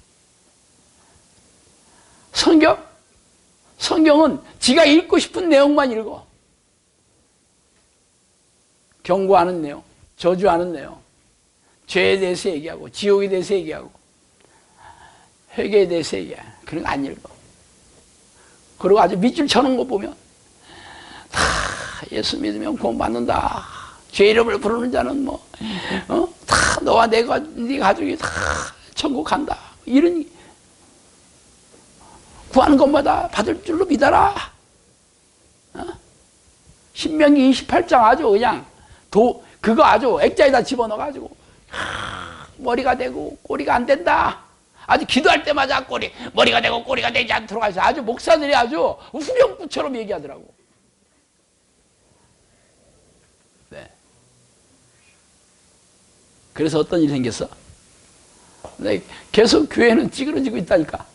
Speaker 1: 성경은 지가 읽고 싶은 내용만 읽어. 경고하는 내용, 저주하는 내용, 죄에 대해서 얘기하고 지옥에 대해서 얘기하고 회개에 대해서 얘기해. 그런 거 안 읽어. 그리고 아주 밑줄 쳐놓은 거 보면 다 예수 믿으면 구원 받는다. 죄 이름을 부르는 자는 다 너와 네 가족이 다 천국 간다. 이런 구하는 것마다 받을 줄로 믿어라. 신명기 28장 아주 그냥 그거 아주 액자에다 집어넣어가지고 머리가 되고 꼬리가 안 된다. 아주 기도할 때마다 머리가 되고 꼬리가 되지 않도록 해서 아주 목사들이 아주 후렴구처럼 얘기하더라고. 네. 그래서 어떤 일이 생겼어? 네, 계속 교회는 찌그러지고 있다니까.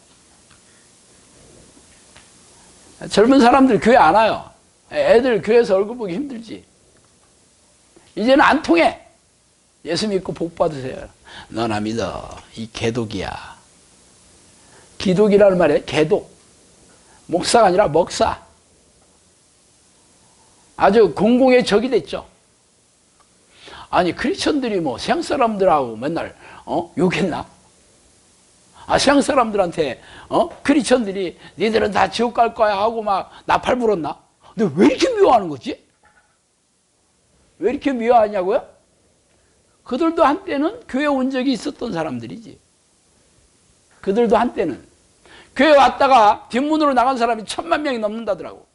Speaker 1: 젊은 사람들 교회 안 와요. 애들 교회에서 얼굴 보기 힘들지. 이제는 안 통해. 예수 믿고 복 받으세요. 너나 믿어. 이 개독이야. 기독이라는 말이에요. 개독. 목사가 아니라 먹사. 아주 공공의 적이 됐죠. 아니 크리스천들이 뭐 서양 사람들하고 맨날 욕했나? 서양 사람들한테 크리스천들이 니들은 다 지옥 갈 거야 하고 막 나팔 불었나? 근데 왜 이렇게 미워하는 거지? 왜 이렇게 미워하냐고요? 그들도 한때는 교회 온 적이 있었던 사람들이지. 그들도 한때는 교회 왔다가 뒷문으로 나간 사람이 1000만 명이 넘는다더라고.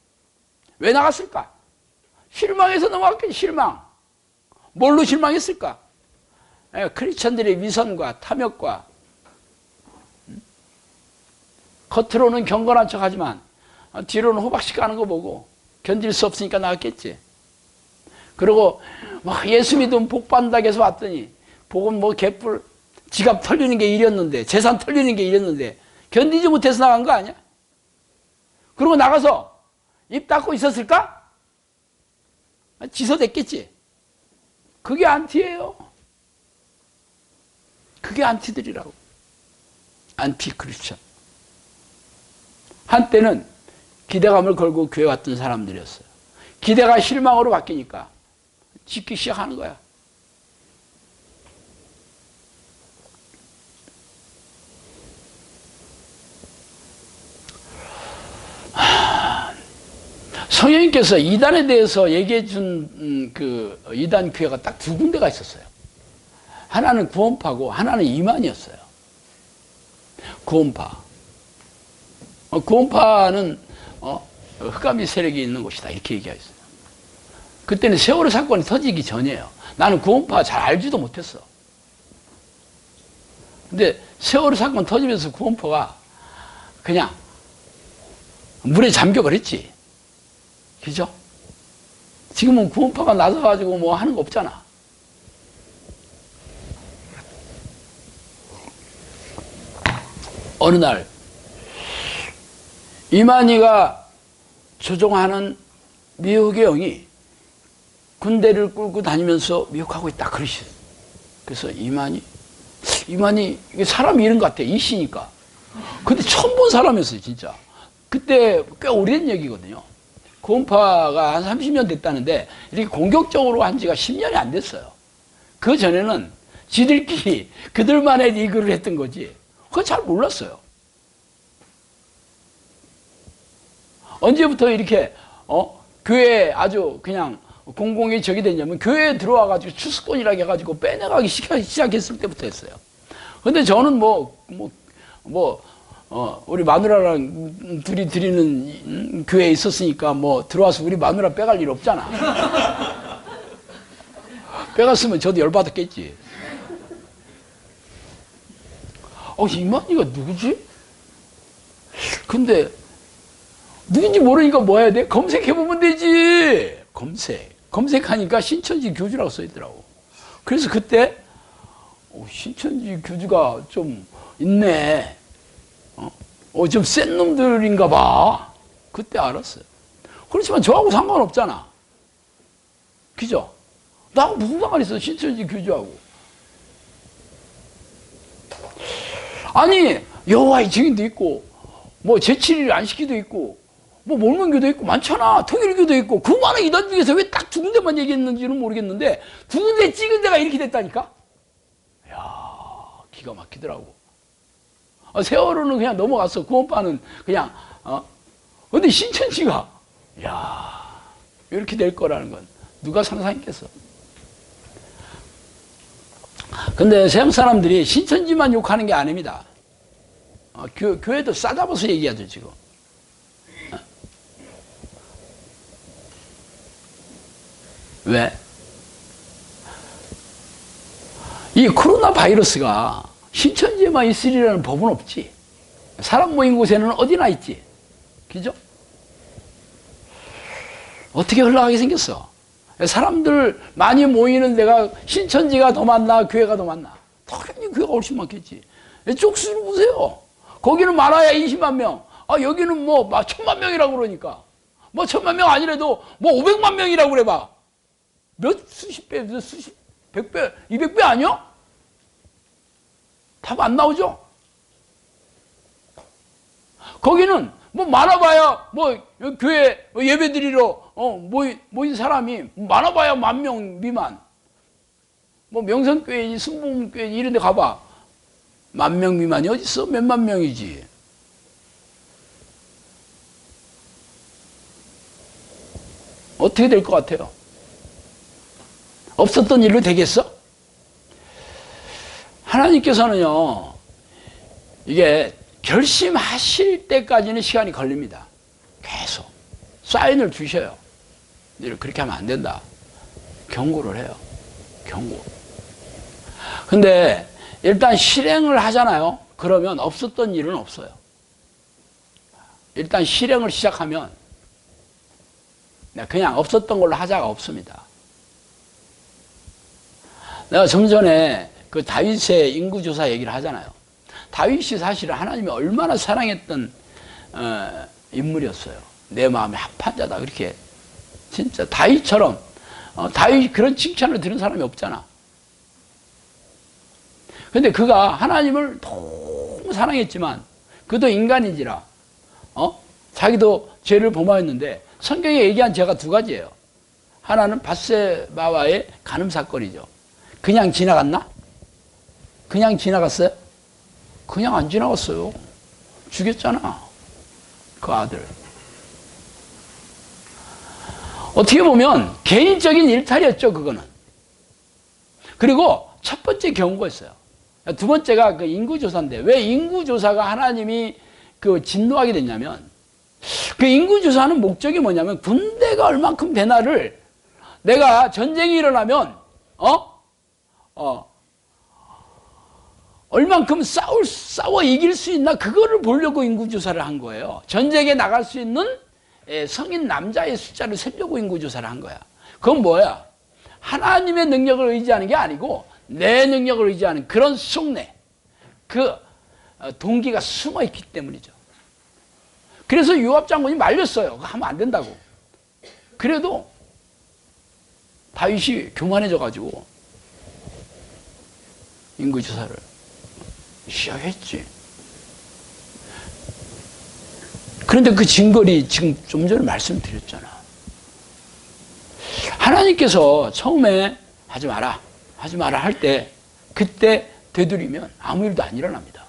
Speaker 1: 왜 나갔을까? 실망해서 넘어갔겠지. 실망. 뭘로 실망했을까? 크리스천들의 위선과 탐욕과 겉으로는 경건한 척하지만 뒤로는 호박씨 까는 거 보고 견딜 수 없으니까 나갔겠지. 그리고 막 예수 믿으면 복 받는다고 해서 왔더니 복은 뭐 개뿔 지갑 털리는 게 일이었는데 재산 털리는 게 일이었는데 견디지 못해서 나간 거 아니야? 그리고 나가서 입 닫고 있었을까? 지소됐겠지. 그게 안티예요. 그게 안티들이라고. 안티 크리스천. 한때는 기대감을 걸고 교회 왔던 사람들이었어요. 기대가 실망으로 바뀌니까 짓기 시작하는 거야. 성령님께서 이단에 대해서 얘기해 준 그 이단 교회가 딱 두 군데가 있었어요. 하나는 구원파고 하나는 이만이었어요. 구원파. 구원파는 흑암이 세력이 있는 곳이다 이렇게 얘기했어요. 그때는 세월호 사건이 터지기 전이에요. 나는 구원파 잘 알지도 못했어. 근데 세월호 사건 터지면서 구원파가 그냥 물에 잠겨버렸지. 그죠? 지금은 구원파가 나서가지고 뭐 하는 거 없잖아. 어느 날 이만희가 조종하는 미혹의 영이 군대를 끌고 다니면서 미혹하고 있다 그러시죠. 그래서 이만희 이만희 이게 사람이 이런 것 같아. 이씨니까. 근데 처음 본 사람이었어요, 진짜. 그때 꽤 오래된 얘기거든요. 구원파가 한 30년 됐다는데 이렇게 공격적으로 한 지가 10년이 안 됐어요. 그 전에는 지들끼리 그들만의 리그를 했던 거지. 그건 잘 몰랐어요. 언제부터 이렇게 교회에 아주 그냥 공공이 적이 됐냐면 교회에 들어와가지고 추수꾼이라고 해가지고 빼내가기 시작했을 때부터 했어요. 근데 저는 우리 마누라랑 둘이 드리는 교회에 있었으니까 들어와서 우리 마누라 빼갈 일 없잖아. 빼갔으면 저도 열받았겠지. 이만희가 누구지? 근데 누군지 모르니까 뭐 해야 돼? 검색해보면 되지. 검색하니까 신천지 교주라고 써있더라고. 그래서 그때 신천지 교주가 좀 있네. 좀 센 놈들인가 봐. 그때 알았어요. 그렇지만 저하고 상관없잖아. 그죠? 나하고 무슨 상관이 있어, 신천지 교주하고. 아니, 여호와의 증인도 있고, 제7일 안식기도 있고, 몰몬교도 있고, 많잖아. 통일교도 있고, 그 많은 이단 중에서 왜 딱 두 군데만 얘기했는지는 모르겠는데, 두 군데 찍은 데가 이렇게 됐다니까? 이야, 기가 막히더라고. 세월호는 그냥 넘어갔어. 구원파는 그냥, 근데 신천지가, 이야, 이렇게 될 거라는 건 누가 상상했겠어? 근데 서양 사람들이 신천지만 욕하는 게 아닙니다. 교회도 싸잡아서 얘기하죠, 지금. 왜? 이 코로나 바이러스가 신천지에만 있으리라는 법은 없지. 사람 모인 곳에는 어디나 있지. 그죠? 어떻게 흘러가게 생겼어? 사람들 많이 모이는 데가 신천지가 더 많나 교회가 더 많나? 당연히 교회가 훨씬 많겠지. 쪽수를 보세요. 거기는 많아야 20만 명. 여기는 1000만 명이라고 그러니까. 1000만 명 아니라도 500만 명이라고 그래봐. 수십 배, 백 배, 200배 아니야? 답 안 나오죠? 거기는 많아봐야 교회 예배드리러 모인 사람이 많아봐야 10,000명 미만. 명성교회, 순복음교회 이런 데 가봐. 10,000명 미만이 어딨어? 몇만 명이지. 어떻게 될 것 같아요? 없었던 일로 되겠어? 하나님께서는요, 이게 결심하실 때까지는 시간이 걸립니다. 계속 사인을 주셔요. 그렇게 하면 안 된다. 경고를 해요. 경고. 근데 일단 실행을 하잖아요. 그러면 없었던 일은 없어요. 일단 실행을 시작하면 그냥 없었던 걸로 하자가 없습니다. 내가 좀 전에 그 다윗의 인구조사 얘기를 하잖아요. 다윗이 사실은 하나님이 얼마나 사랑했던 인물이었어요. 내 마음에 합한 자다. 그렇게 진짜 다윗처럼 다윗 그런 칭찬을 들은 사람이 없잖아. 근데 그가 하나님을 너무 사랑했지만 그도 인간인지라 자기도 죄를 범하였는데 성경에 얘기한 죄가 두 가지예요. 하나는 밧세바와의 간음 사건이죠. 그냥 지나갔나? 그냥 지나갔어요? 그냥 안 지나갔어요. 죽였잖아. 그 아들. 어떻게 보면 개인적인 일탈이었죠, 그거는. 그리고 첫 번째 경고였어요. 두 번째가 그 인구조사인데, 왜 인구조사가 하나님이 진노하게 됐냐면, 그 인구조사하는 목적이 뭐냐면, 군대가 얼만큼 되나를 내가 전쟁이 일어나면, 얼만큼 싸워 이길 수 있나, 그거를 보려고 인구조사를 한 거예요. 전쟁에 나갈 수 있는 성인 남자의 숫자를 세려고 인구조사를 한 거야. 그건 뭐야? 하나님의 능력을 의지하는 게 아니고 내 능력을 의지하는 그런 속내, 그 동기가 숨어 있기 때문이죠. 그래서 요압 장군이 말렸어요. 그거 하면 안 된다고. 그래도 다윗이 교만해져 가지고 인구조사를. 시작했지. 그런데 그 징벌이 지금 좀 전에 말씀드렸잖아. 하나님께서 처음에 하지 마라 할 때, 그때 되돌이면 아무 일도 안 일어납니다.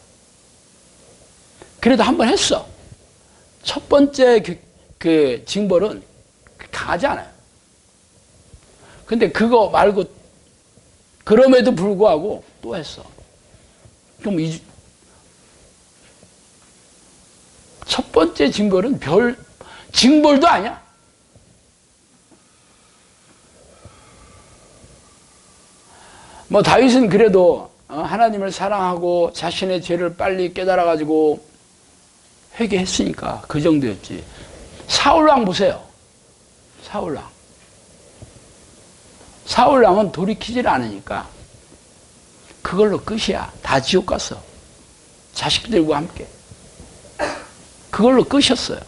Speaker 1: 그래도 한번 했어. 첫 번째 그 징벌은 강하지 않아요. 근데 그거 말고 그럼에도 불구하고 또 했어. 그럼 첫 번째 징벌은 별 징벌도 아니야. 뭐 다윗은 그래도 하나님을 사랑하고 자신의 죄를 빨리 깨달아가지고 회개했으니까 그 정도였지. 사울왕 보세요. 사울왕은 돌이키질 않으니까 그걸로 끝이야. 다 지옥 갔어. 자식들과 함께. 그걸로 끝이었어요.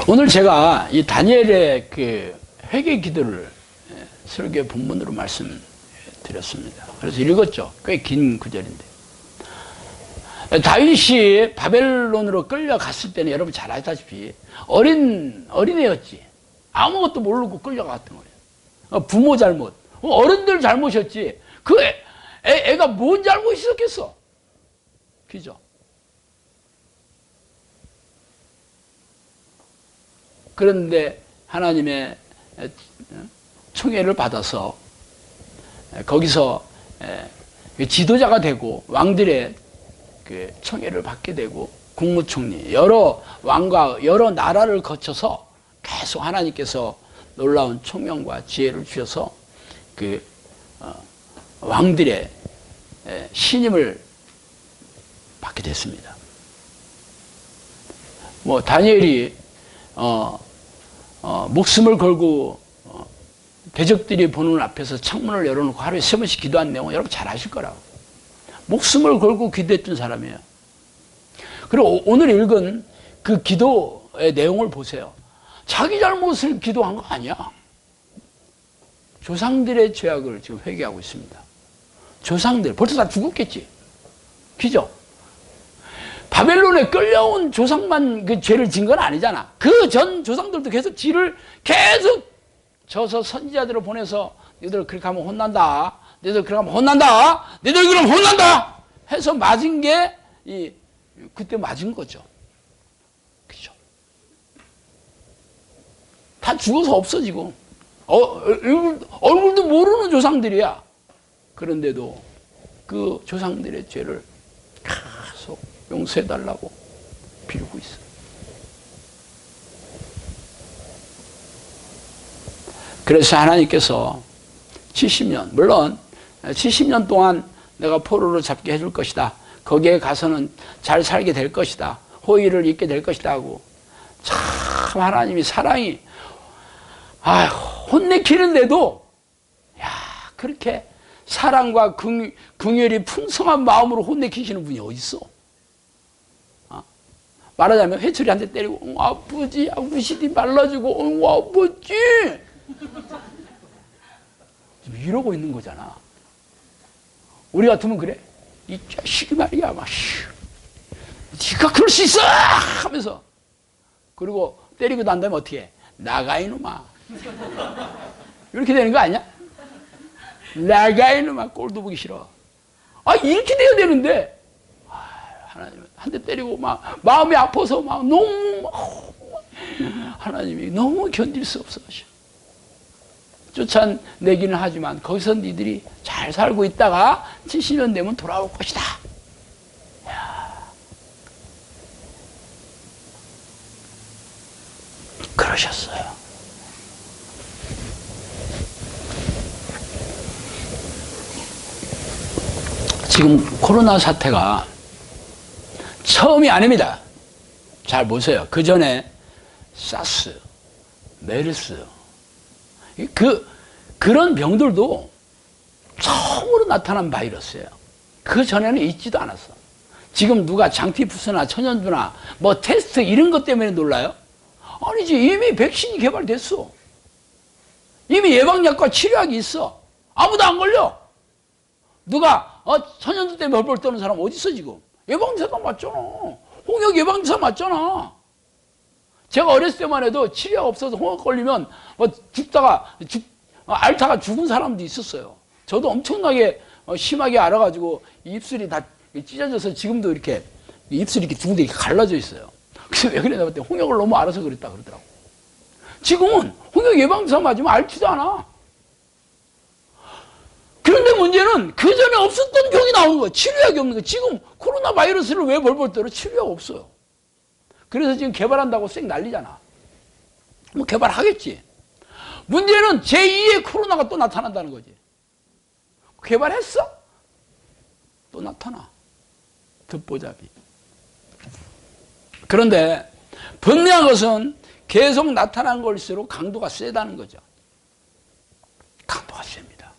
Speaker 1: 오늘 제가 이 다니엘의 그 회개 기도를 설교 본문으로 말씀드렸습니다. 그래서 읽었죠. 꽤 긴 구절인데. 다윗이 바벨론으로 끌려갔을 때는 여러분 잘 아시다시피 어린애였지. 아무것도 모르고 끌려갔던 거예요. 부모 잘못, 어른들 잘못이었지. 그 애가 뭔 잘못이 있었겠어? 그죠? 그런데 하나님의 총애를 받아서 거기서 지도자가 되고 왕들의 그 총애를 받게 되고 국무총리, 여러 왕과 여러 나라를 거쳐서 계속 하나님께서 놀라운 총명과 지혜를 주셔서 그 왕들의 신임을 받게 됐습니다. 뭐 다니엘이 목숨을 걸고 대적들이 보는 앞에서 창문을 열어놓고 하루에 3번씩 기도한 내용 여러분 잘 아실 거라고. 목숨을 걸고 기도했던 사람이에요. 그리고 오늘 읽은 그 기도의 내용을 보세요. 자기 잘못을 기도한 거 아니야. 조상들의 죄악을 지금 회개하고 있습니다. 조상들 벌써 다 죽었겠지. 그죠? 바벨론에 끌려온 조상만 그 죄를 진 건 아니잖아. 그 전 조상들도 계속 지를 계속 져서 선지자들을 보내서 너희들 그렇게 하면 혼난다. 너희들 그렇게 하면 혼난다. 너희들 그럼 혼난다. 해서 맞은 게 그때 맞은 거죠. 그죠? 다 죽어서 없어지고 얼굴도 모르는 조상들이야. 그런데도 그 조상들의 죄를 계속 용서해달라고 비우고 있어. 그래서 하나님께서 70년, 물론 70년 동안 내가 포로로 잡게 해줄 것이다. 거기에 가서는 잘 살게 될 것이다. 호의를 잊게 될 것이다 하고, 참 하나님이 사랑이 혼내키는데도 그렇게 사랑과 긍휼이 풍성한 마음으로 혼내키시는 분이 어디 있어? 말하자면 회초리 한 대 때리고 아버지 아버지디 말라주고 아버지 이러고 있는 거잖아. 우리 같으면 그래. 이 자식이 말이야 막 네가 그럴 수 있어 하면서, 그리고 때리고 난 다음에 어떻게 해? 나가 이놈아. 이렇게 되는 거 아니야? 나가 이놈아. 꼴도 보기 싫어. 이렇게 돼야 되는데 하나님은 한 대 때리고 막 마음이 아파서 막 너무 하나님이 너무 견딜 수 없어 하셔. 쫓아내기는 하지만 거기서 니들이 잘 살고 있다가 70년 되면 돌아올 것이다. 그러셨어요. 지금 코로나 사태가 처음이 아닙니다. 잘 보세요. 그 전에 사스, 메르스, 그런 병들도 처음으로 나타난 바이러스예요. 그 전에는 있지도 않았어. 지금 누가 장티푸스나 천연두나 뭐 테스트 이런 것 때문에 놀라요? 아니지, 이미 백신이 개발됐어. 이미 예방약과 치료약이 있어. 아무도 안 걸려. 누가 천연두 때문에 벌벌 떠는 사람 어디 있어 지금? 예방주사 맞잖아. 홍역 예방주사 맞잖아. 제가 어렸을 때만 해도 치료가 없어서 홍역 걸리면 앓다가 죽은 사람도 있었어요. 저도 엄청나게 심하게 앓아가지고 입술이 다 찢어져서 지금도 이렇게 입술이 이렇게 두 군데 이렇게 갈라져 있어요. 그래서 왜 그랬나 봤더니 홍역을 너무 앓아서 그랬다 그러더라고. 지금은 홍역 예방주사 맞으면 앓지도 않아. 그런데 문제는 그 전에 없었던 병이 나오는 거야. 치료약이 없는 거야. 지금 코로나 바이러스를 왜 벌벌 떨어? 치료약 없어요. 그래서 지금 개발한다고 쌩 난리잖아. 뭐 개발하겠지. 문제는 제2의 코로나가 또 나타난다는 거지. 개발했어? 또 나타나. 듣보잡이. 그런데 분명한 것은 계속 나타난 걸수록 강도가 세다는 거죠. 강도가 셉니다.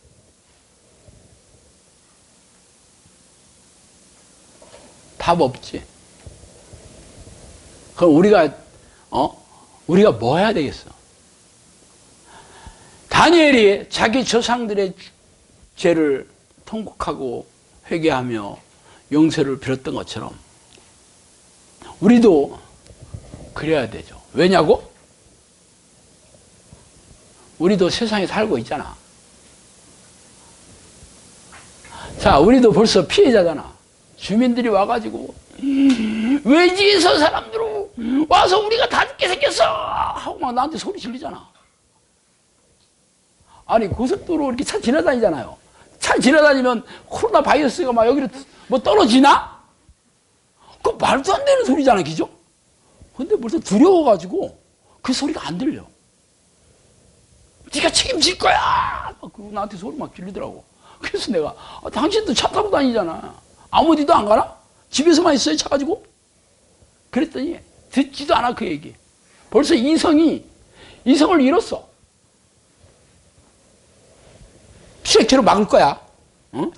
Speaker 1: 답 없지. 그럼 우리가 뭐 해야 되겠어? 다니엘이 자기 조상들의 죄를 통곡하고 회개하며 용서를 빌었던 것처럼 우리도 그래야 되죠. 왜냐고? 우리도 세상에 살고 있잖아. 자, 우리도 벌써 피해자잖아. 주민들이 와가지고 외지에서 사람들로 와서 우리가 다 죽게 생겼어 하고 막 나한테 소리 지르잖아. 아니 고속도로 이렇게 차 지나다니잖아요. 차 지나다니면 코로나 바이러스가 막 여기로 뭐 떨어지나? 그 말도 안 되는 소리잖아, 그죠? 근데 벌써 두려워가지고 그 소리가 안 들려. 네가 책임질 거야 막 나한테 소리 막 지르더라고. 그래서 내가 당신도 차 타고 다니잖아. 아무 어디도 안 가나? 집에서만 있어요, 차 가지고? 그랬더니 듣지도 않아, 그 얘기. 벌써 이성을 잃었어. 수액체로 막을 거야.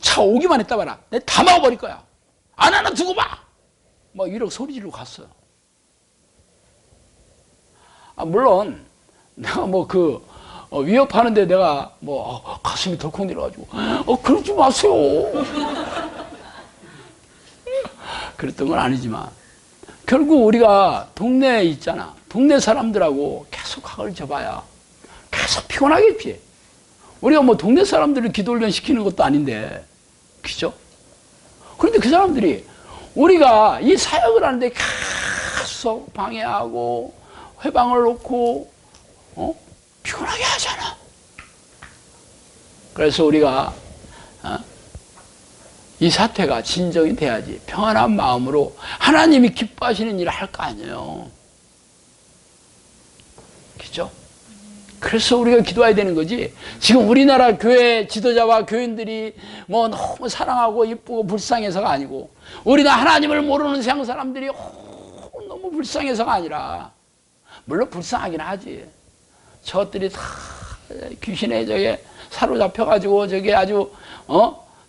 Speaker 1: 차 오기만 했다 봐라. 내가 다 막아버릴 거야. 안 하나 두고 봐. 막 이러고 소리 지르고 갔어요. 물론 내가 위협하는데 내가 가슴이 덜컥 내려가지고 그러지 마세요. 그랬던 건 아니지만 결국 우리가 동네에 있잖아. 동네 사람들하고 계속 학을 접어야 계속 피곤하겠지. 우리가 동네 사람들을 기도훈련 시키는 것도 아닌데, 그죠? 그런데 그 사람들이 우리가 이 사역을 하는데 계속 방해하고 회방을 놓고 피곤하게 하잖아. 그래서 우리가 이 사태가 진정이 돼야지 평안한 마음으로 하나님이 기뻐하시는 일을 할 거 아니에요. 그죠? 그래서 우리가 기도해야 되는 거지. 지금 우리나라 교회 지도자와 교인들이 너무 사랑하고 이쁘고 불쌍해서가 아니고, 우리가 하나님을 모르는 세상 사람들이 너무 불쌍해서가 아니라, 물론 불쌍하긴 하지. 저것들이 다 귀신에 저게 사로잡혀가지고 저게 아주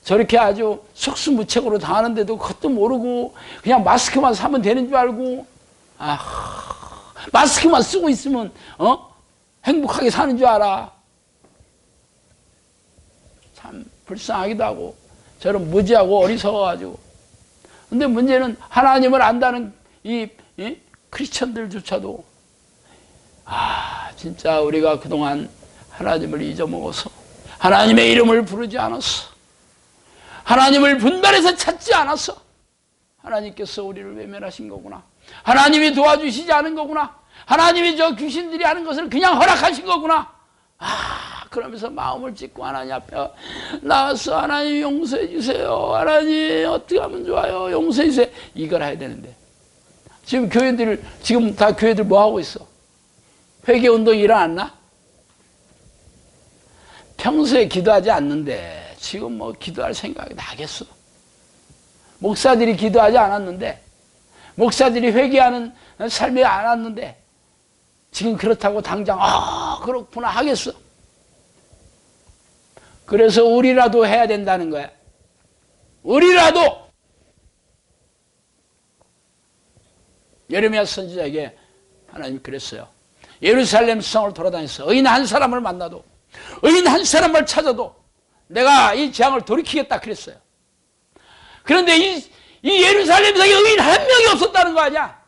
Speaker 1: 저렇게 아주 속수무책으로 당하는데도 그것도 모르고 그냥 마스크만 사면 되는 줄 알고, 마스크만 쓰고 있으면 행복하게 사는 줄 알아. 참 불쌍하기도 하고 저런 무지하고 어리석어가지고. 근데 문제는 하나님을 안다는 이 크리스천들조차도 진짜 우리가 그동안 하나님을 잊어먹어서 하나님의 이름을 부르지 않았어. 하나님을 분별해서 찾지 않았어. 하나님께서 우리를 외면하신 거구나. 하나님이 도와주시지 않은 거구나. 하나님이 저 귀신들이 하는 것을 그냥 허락하신 거구나. 그러면서 마음을 찢고 하나님 앞에 나와서 하나님 용서해 주세요. 하나님 어떻게 하면 좋아요. 용서해 주세요. 이걸 해야 되는데 지금 지금 다 교회들 뭐 하고 있어? 회개운동이 일어났나? 평소에 기도하지 않는데 지금 기도할 생각이 나겠어. 목사들이 기도하지 않았는데, 목사들이 회개하는 삶이 안 왔는데 지금 그렇다고 당장 그렇구나 하겠어. 그래서 우리라도 해야 된다는 거야. 우리라도. 예레미야 선지자에게 하나님이 그랬어요. 예루살렘 성을 돌아다녔어. 의인 한 사람을 만나도 의인 한 사람을 찾아도 내가 이 재앙을 돌이키겠다 그랬어요. 그런데 이 예루살렘에서 의인 한 명이 없었다는 거 아니야?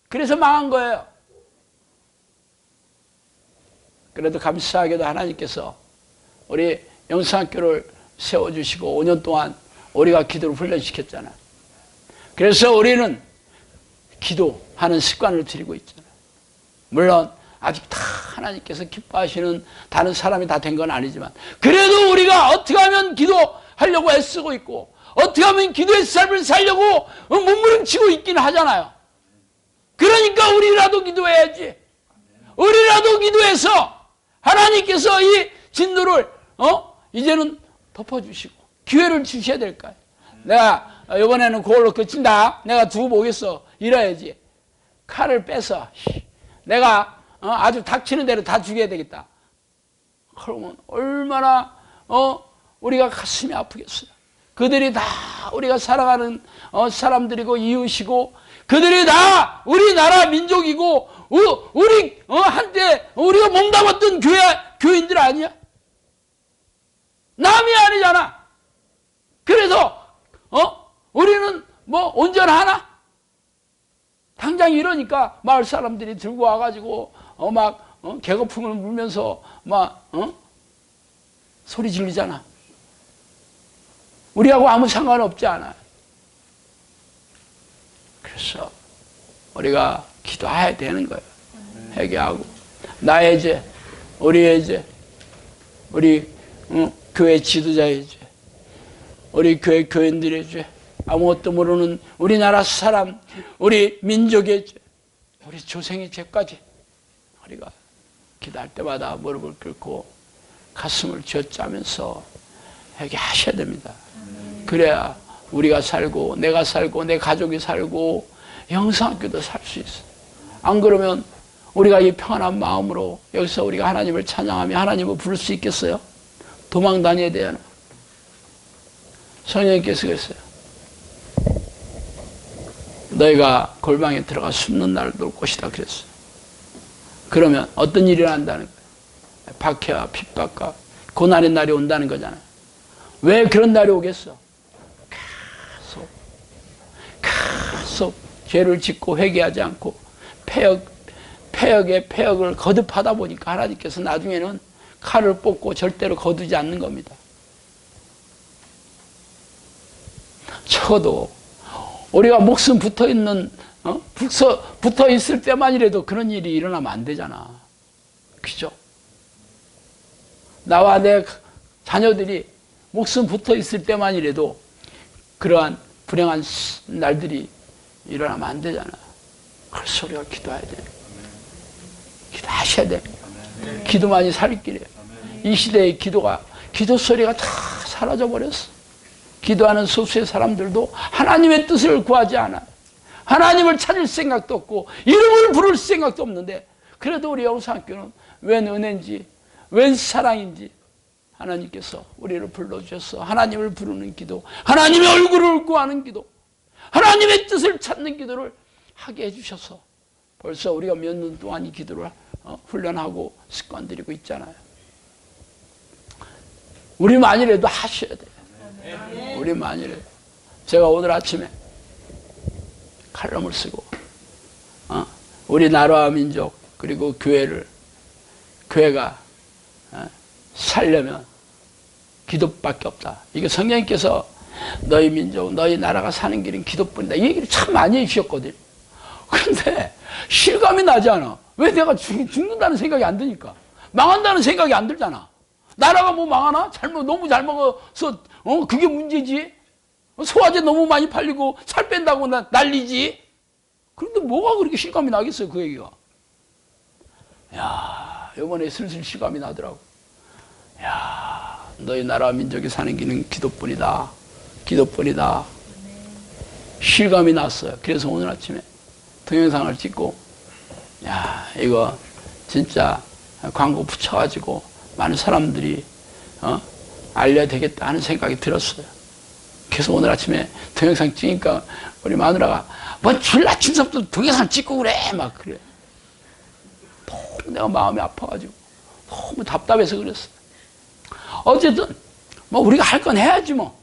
Speaker 1: 그래서 망한 거예요. 그래도 감사하게도 하나님께서 우리 영성학교를 세워주시고 5년 동안 우리가 기도를 훈련시켰잖아. 그래서 우리는 기도하는 습관을 들이고 있잖아. 물론 아직 다 하나님께서 기뻐하시는 다른 사람이 다 된 건 아니지만 그래도 우리가 어떻게 하면 기도하려고 애쓰고 있고 어떻게 하면 기도의 삶을 살려고 몸부림치고 있긴 하잖아요. 그러니까 우리라도 기도해야지. 우리라도 기도해서 하나님께서 이 진노를 이제는 덮어주시고 기회를 주셔야 될까요? 내가 이번에는 그걸로 그친다. 내가 두고 보겠어. 이래야지. 칼을 빼서 내가 아주 닥치는 대로 다 죽여야 되겠다. 그러면 얼마나 우리가 가슴이 아프겠어요. 그들이 다 우리가 사랑하는 사람들이고 이웃이고 그들이 다 우리나라 민족이고 우리 한때 우리가 몸담았던 교인들 아니야? 남이 아니잖아. 그래서 우리는 뭐 온전하나? 당장 이러니까 마을 사람들이 들고 와가지고 개거풍을 물면서 소리 지르잖아. 우리하고 아무 상관없지 않아. 그래서 우리가 기도해야 되는 거예요. 회개하고 나의 죄, 우리의 죄, 우리 교회 지도자의 죄, 우리 교회 교인들의 죄, 아무것도 모르는 우리나라 사람, 우리 민족의 죄, 우리 조상의 죄까지 우리가 기도할 때마다 무릎을 꿇고 가슴을 쥐어짜면서 회개하셔야 됩니다. 그래야 우리가 살고 내가 살고 내 가족이 살고 영성학교도 살 수 있어. 안 그러면 우리가 이 평안한 마음으로 여기서 우리가 하나님을 찬양하며 하나님을 부를 수 있겠어요? 도망 다녀야 되잖아. 성령님께서 그랬어요. 너희가 골방에 들어가 숨는 날도 올 것이다 그랬어요. 그러면 어떤 일이 난다는 거예요? 박해와 핍박과 고난의 날이 온다는 거잖아요. 왜 그런 날이 오겠어? 계속 죄를 짓고 회개하지 않고 폐역에 폐역을 거듭하다 보니까 하나님께서 나중에는 칼을 뽑고 절대로 거두지 않는 겁니다. 적어도 우리가 목숨 붙어있는 붙어있을 때만이라도 그런 일이 일어나면 안 되잖아. 그죠? 나와 내 자녀들이 목숨 붙어있을 때만이라도 그러한 불행한 날들이 일어나면 안 되잖아. 그래서 우리가 기도해야 돼. 기도하셔야 돼. 기도만이 살 길이에요. 이 시대의 기도 소리가 다 사라져버렸어. 기도하는 소수의 사람들도 하나님의 뜻을 구하지 않아요. 하나님을 찾을 생각도 없고 이름을 부를 생각도 없는데 그래도 우리 영성학교는 웬 은혜인지 웬 사랑인지 하나님께서 우리를 불러주셔서 하나님을 부르는 기도, 하나님의 얼굴을 구하는 기도, 하나님의 뜻을 찾는 기도를 하게 해주셔서 벌써 우리가 몇 년 동안 이 기도를 훈련하고 습관 들이고 있잖아요. 우리만이라도 하셔야 돼요. 우리만이라도. 제가 오늘 아침에 칼럼을 쓰고 우리나라와 민족 그리고 교회가 살려면 기도밖에 없다. 이게 성령님께서 너희 민족, 너희 나라가 사는 길은 기도뿐이다. 이 얘기를 참 많이 해주셨거든. 그런데 실감이 나지 않아. 왜 내가 죽는다는 생각이 안 드니까. 망한다는 생각이 안 들잖아. 나라가 뭐 망하나? 너무 잘 먹어서 그게 문제지. 소화제 너무 많이 팔리고 살 뺀다고 난리지. 그런데 뭐가 그렇게 실감이 나겠어요, 그 얘기가. 야, 이번에 슬슬 실감이 나더라고. 야, 너희 나라 민족이 사는 길은 기도뿐이다. 기도뿐이다. 실감이 났어요. 그래서 오늘 아침에 동영상을 찍고, 야, 이거 진짜 광고 붙여가지고 많은 사람들이 알려야 되겠다 하는 생각이 들었어요. 그래서 오늘 아침에 동영상 찍으니까 우리 마누라가 뭐 줄 아침부터 동영상 찍고 그래 막 그래. 내가 마음이 아파가지고 너무 답답해서 그랬어요. 어쨌든 뭐 우리가 할 건 해야지 뭐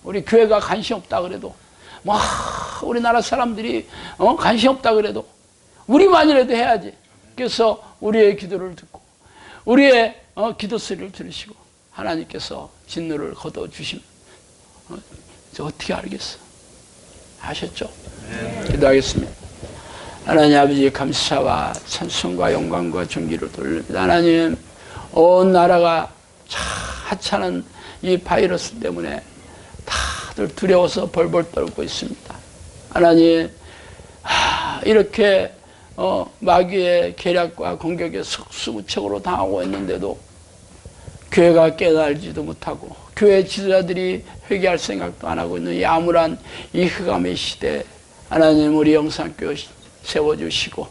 Speaker 1: 우리 교회가 관심 없다 그래도 뭐 우리나라 사람들이 관심 없다 그래도 우리만이라도 해야지. 그래서 우리의 기도를 듣고 우리의 기도 소리를 들으시고 하나님께서 진노를 거둬주시면 저 어떻게 알겠어? 아셨죠? 기도하겠습니다. 하나님 아버지 감사와 찬송과 영광과 존귀를 돌립니다. 하나님 온 나라가 하찮은 이 바이러스 때문에 다들 두려워서 벌벌 떨고 있습니다. 하나님 이렇게 마귀의 계략과 공격에 속수무책으로 당하고 있는데도 교회가 깨달지도 못하고 교회 지도자들이 회개할 생각도 안 하고 있는 이 암울한 이 흑암의 시대에 하나님 우리 영산교회 세워주시고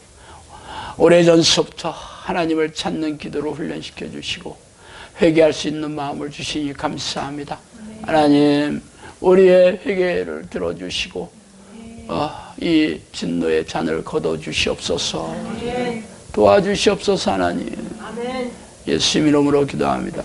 Speaker 1: 오래전서부터 하나님을 찾는 기도로 훈련시켜 주시고 회개할 수 있는 마음을 주시니 감사합니다. 하나님 우리의 회개를 들어주시고 이 진노의 잔을 거둬주시옵소서. 도와주시옵소서. 하나님 예수님 이름으로 기도합니다.